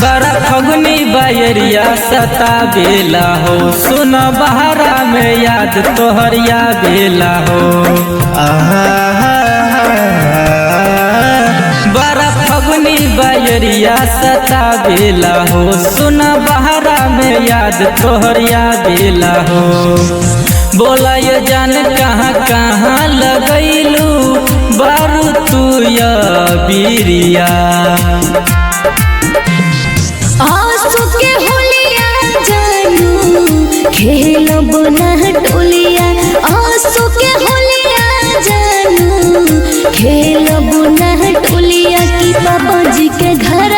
बड़ा फगुनी बयरिया सतावेला हो, सुन बहरा में याद तोहरिया बेला हो। बड़ा फगुनी बयरिया सतावेला हो, सुन बहरा में याद तोहरिया बेला हो। बोला ये जान कहाँ कहाँ लगैलू बारू तू या बीरिया। आंसू के होलिया जानू खेलब ना टोलिया, आंसू के होलिया जानू खेलब ना टोलिया। की पापा जी के घर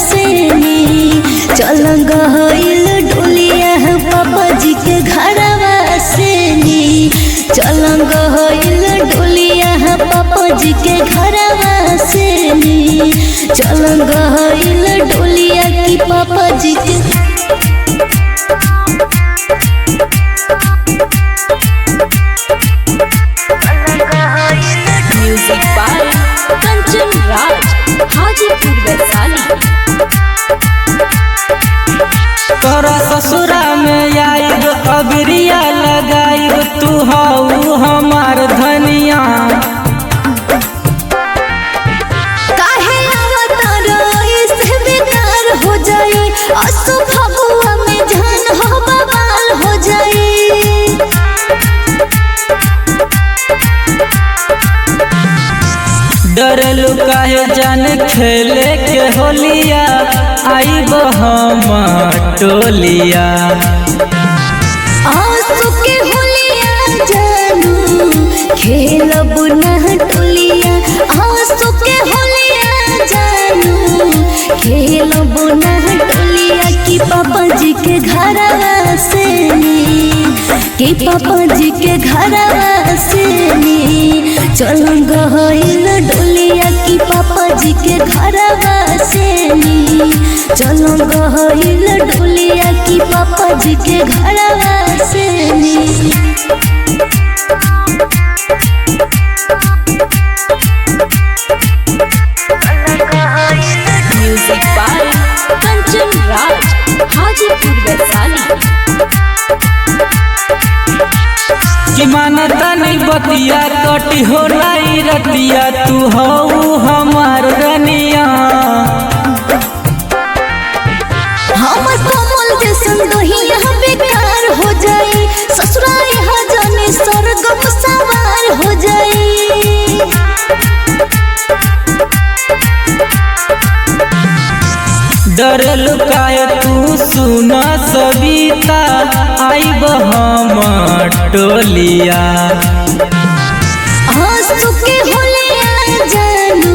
से नी चल गइल डोलिया, पापा जी के घर से नी चल गइल डोलिया, पापा जी के घर से नी चल गइल डोलिया। की पापा जी के म्यूजिक बाय कंचन राज, हाजीपुर वैशाली। तोरा ससुरा में आइब अबरिया लगाइब, तू हऊ हमार धनिया। काहे आवत रईस बेकार हो जाई, असु फगुआ में जान हो बवाल हो जाई। डरलू काहे जान खेले के होलिया, आइब हम टोलिया। आंसू के होलिया जानू खेलब ना टोलिया, आंसू के होलिया जानू खेलब ना टोलिया। की पापा जी के घर से नी, की पापा जी के घर से नी चल गइल डोलिया। की पापा जी के घर से नी चल गइल डोलिया। की पापा जी के घर से नी। Music by Kanchan Raj, Hajipur Vaishali. कि मानता नहीं बतिया कटी हो लाई रतिया, तू हऊ हमार रनिया। हमर कोमल जैसन दोहिया बेकार हो जाई, ससुराल यहाँ जाने स्वर्ग सवार हो जाई। डरलू काहे तू सुन सविता, आइब हम टोलिया। आंसू के होलिया जानू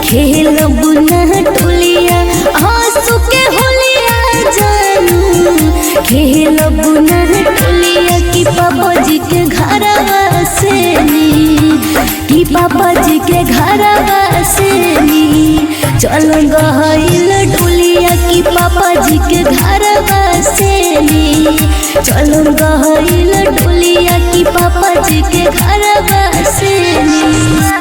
खेलब ना टोलिया, आंसू के होलिया जानू खेलब ना टोलिया। की पापा जी के घर से नी, की पापा जी के घर से नी चल गइल डोलिया। की पापा जी के घर से नी चल गइल डोलिया। की पापा जी के घर से नी।